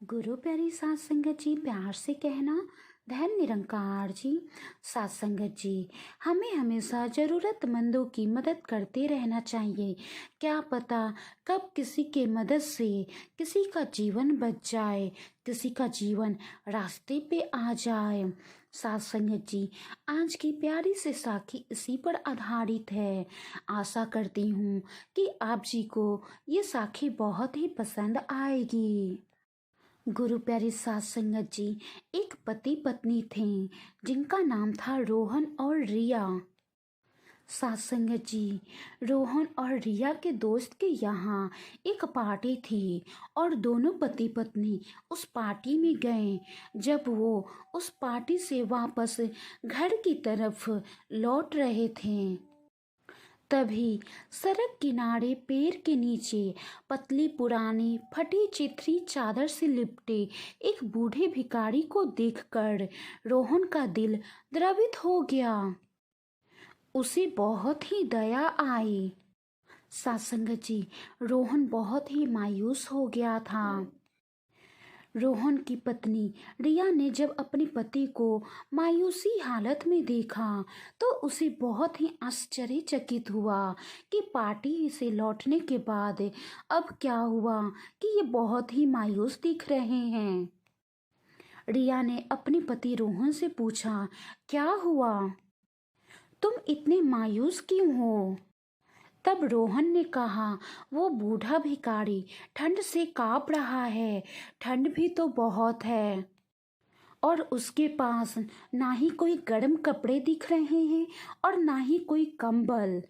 गुरु प्यारी सात संगत जी, प्यार से कहना धन निरंकार जी। सात संगत जी, हमें हमेशा ज़रूरतमंदों की मदद करते रहना चाहिए। क्या पता कब किसी के मदद से किसी का जीवन बच जाए, किसी का जीवन रास्ते पे आ जाए। सात संगत जी, आज की प्यारी से साखी इसी पर आधारित है। आशा करती हूँ कि आप जी को ये साखी बहुत ही पसंद आएगी। गुरु प्यारी सात संगत जी, एक पति पत्नी थे जिनका नाम था रोहन और रिया। सात संगत जी, रोहन और रिया के दोस्त के यहाँ एक पार्टी थी और दोनों पति पत्नी उस पार्टी में गए। जब वो उस पार्टी से वापस घर की तरफ लौट रहे थे, तभी सड़क किनारे पेड़ के नीचे पतली पुरानी फटी चिथरी चादर से लिपटे एक बूढ़े भिखारी को देखकर रोहन का दिल द्रवित हो गया। उसे बहुत ही दया आई। सत्संगत जी, रोहन बहुत ही मायूस हो गया था। रोहन की पत्नी रिया ने जब अपने पति को मायूसी हालत में देखा तो उसे बहुत ही आश्चर्यचकित हुआ कि पार्टी से लौटने के बाद अब क्या हुआ कि ये बहुत ही मायूस दिख रहे हैं। रिया ने अपने पति रोहन से पूछा, क्या हुआ, तुम इतने मायूस क्यों हो? तब रोहन ने कहा, वो बूढ़ा भिखारी ठंड से कांप रहा है, ठंड भी तो बहुत है और उसके पास ना ही कोई गर्म कपड़े दिख रहे हैं और ना ही कोई कंबल।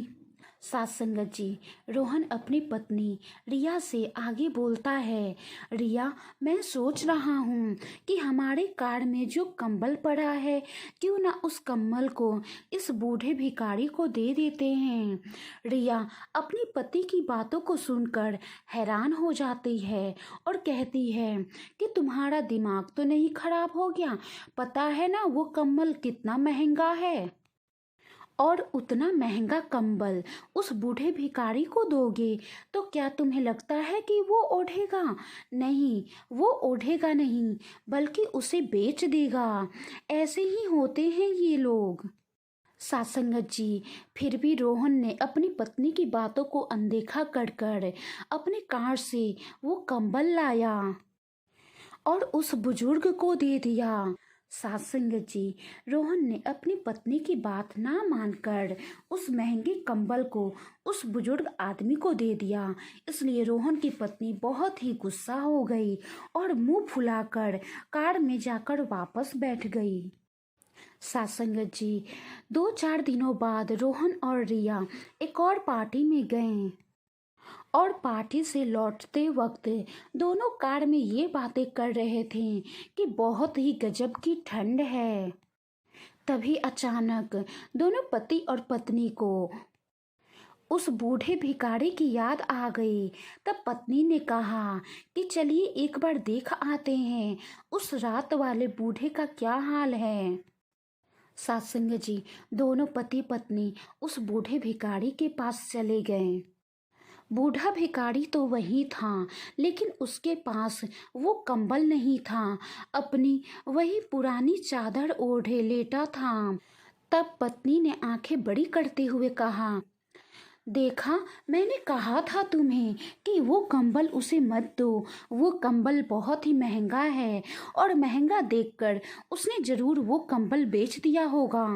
सात संगत जी, रोहन अपनी पत्नी रिया से आगे बोलता है, रिया, मैं सोच रहा हूँ कि हमारे कार में जो कंबल पड़ा है, क्यों ना उस कंबल को इस बूढ़े भिखारी को दे देते हैं। रिया अपनी पति की बातों को सुनकर हैरान हो जाती है और कहती है कि तुम्हारा दिमाग तो नहीं खराब हो गया? पता है ना वो कंबल कितना महंगा है, और उतना महंगा कंबल उस बूढ़े भिखारी को दोगे तो क्या तुम्हें लगता है कि वो ओढ़ेगा? नहीं, वो ओढ़ेगा नहीं, बल्कि उसे बेच देगा। ऐसे ही होते हैं ये लोग। सासंगत जी, फिर भी रोहन ने अपनी पत्नी की बातों को अनदेखा कर कर अपने कार से वो कंबल लाया और उस बुजुर्ग को दे दिया। सासंगत जी, रोहन ने अपनी पत्नी की बात ना मानकर उस महंगे कंबल को उस बुजुर्ग आदमी को दे दिया। इसलिए रोहन की पत्नी बहुत ही गुस्सा हो गई और मुंह फुलाकर कार में जाकर वापस बैठ गई। सासंगत जी, 2-4 दिनों बाद रोहन और रिया एक और पार्टी में गए और पार्टी से लौटते वक्त दोनों कार में ये बातें कर रहे थे कि बहुत ही गजब की ठंड है। तभी अचानक दोनों पति और पत्नी को उस बूढ़े भिखारी की याद आ गई। तब पत्नी ने कहा कि चलिए एक बार देख आते हैं उस रात वाले बूढ़े का क्या हाल है। सत्संग जी, दोनों पति पत्नी उस बूढ़े भिखारी के पास चले गए। बूढ़ा भिखारी तो वही था, लेकिन उसके पास वो कंबल नहीं था, अपनी वही पुरानी चादर ओढ़े लेटा था। तब पत्नी ने आंखें बड़ी करते हुए कहा, देखा, मैंने कहा था तुम्हें कि वो कंबल उसे मत दो, वो कंबल बहुत ही महंगा है और महंगा देखकर उसने जरूर वो कंबल बेच दिया होगा।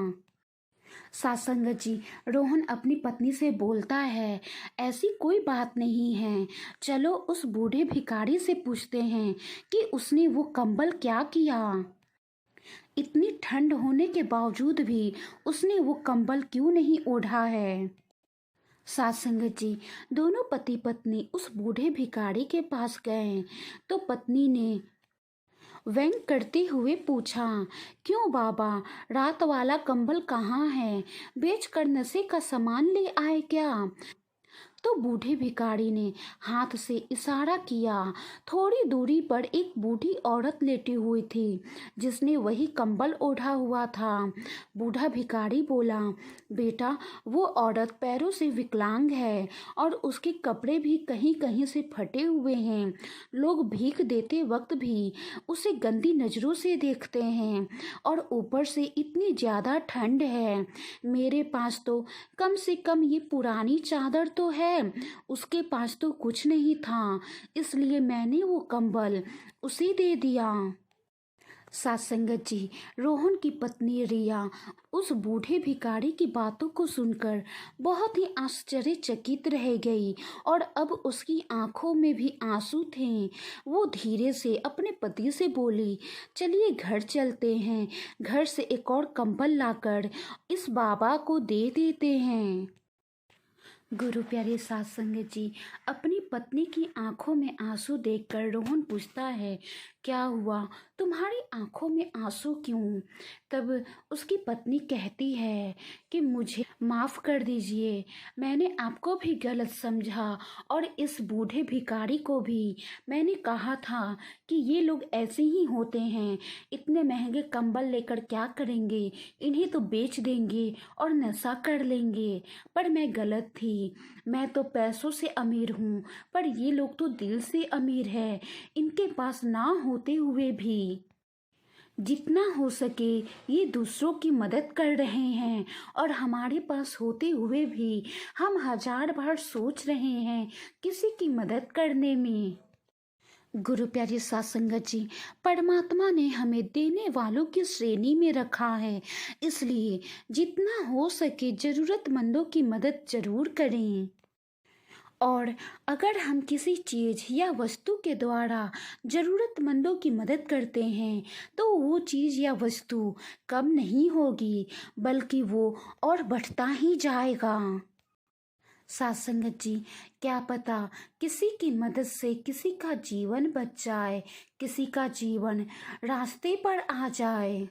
सासंगत जी, रोहन अपनी पत्नी से बोलता है, ऐसी कोई बात नहीं है, चलो उस बूढ़े भिखारी से पूछते हैं कि उसने वो कंबल क्या किया। इतनी ठंड होने के बावजूद भी उसने वो कंबल क्यों नहीं ओढ़ा है। सासंगत जी, दोनों पति पत्नी उस बूढ़े भिखारी के पास गए तो पत्नी ने व्यंग करते हुए पूछा, क्यों बाबा, रात वाला कंबल कहाँ है? बेच कर नशे का सामान ले आए क्या? तो बूढ़े भिखारी ने हाथ से इशारा किया। थोड़ी दूरी पर एक बूढ़ी औरत लेटी हुई थी जिसने वही कंबल ओढ़ा हुआ था। बूढ़ा भिखारी बोला, बेटा, वो औरत पैरों से विकलांग है और उसके कपड़े भी कहीं कहीं से फटे हुए हैं। लोग भीख देते वक्त भी उसे गंदी नज़रों से देखते हैं और ऊपर से इतनी ज़्यादा ठंड है। मेरे पास तो कम से कम ये पुरानी चादर तो है, उसके पास तो कुछ नहीं था, इसलिए मैंने वो कंबल उसे दे दिया। सासंगत जी, रोहन की पत्नी रिया उस बूढ़े भिखारी की बातों को सुनकर बहुत ही आश्चर्यचकित रह गई और अब उसकी आंखों में भी आंसू थे। वो धीरे से अपने पति से बोली, चलिए घर चलते हैं, घर से एक और कंबल लाकर इस बाबा को दे देते हैं। गुरु प्यारे साथ संगत जी, अपनी पत्नी की आंखों में आंसू देखकर रोहन पूछता है, क्या हुआ, तुम्हारी आंखों में आंसू क्यों? तब उसकी पत्नी कहती है कि मुझे माफ़ कर दीजिए, मैंने आपको भी गलत समझा और इस बूढ़े भिखारी को भी। मैंने कहा था कि ये लोग ऐसे ही होते हैं, इतने महंगे कंबल लेकर क्या करेंगे, इन्हें तो बेच देंगे और नशा कर लेंगे। पर मैं गलत थी, मैं तो पैसों से अमीर हूँ, पर ये लोग तो दिल से अमीर है। इनके पास ना होते हुए भी जितना हो सके ये दूसरों की मदद कर रहे हैं और हमारे पास होते हुए भी हम हजार बार सोच रहे हैं किसी की मदद करने में। गुरु प्यारी सात संगत जी, परमात्मा ने हमें देने वालों की श्रेणी में रखा है, इसलिए जितना हो सके जरूरतमंदों की मदद जरूर करें। और अगर हम किसी चीज़ या वस्तु के द्वारा ज़रूरतमंदों की मदद करते हैं तो वो चीज़ या वस्तु कम नहीं होगी, बल्कि वो और बढ़ता ही जाएगा। साथ संगत जी, क्या पता किसी की मदद से किसी का जीवन बच जाए, किसी का जीवन रास्ते पर आ जाए।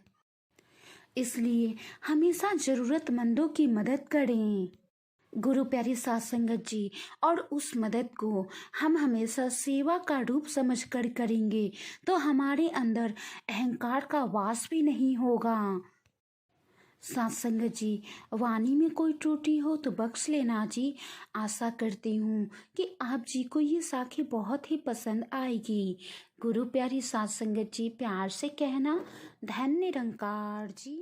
इसलिए हमेशा ज़रूरतमंदों की मदद करें गुरु प्यारी सात संगत जी। और उस मदद को हम हमेशा सेवा का रूप समझकर करेंगे तो हमारे अंदर अहंकार का वास भी नहीं होगा। सात संगत जी, वाणी में कोई त्रुटि हो तो बख्श लेना जी। आशा करती हूँ कि आप जी को ये साखी बहुत ही पसंद आएगी। गुरु प्यारी सात संगत जी, प्यार से कहना, धन्य निरंकार जी।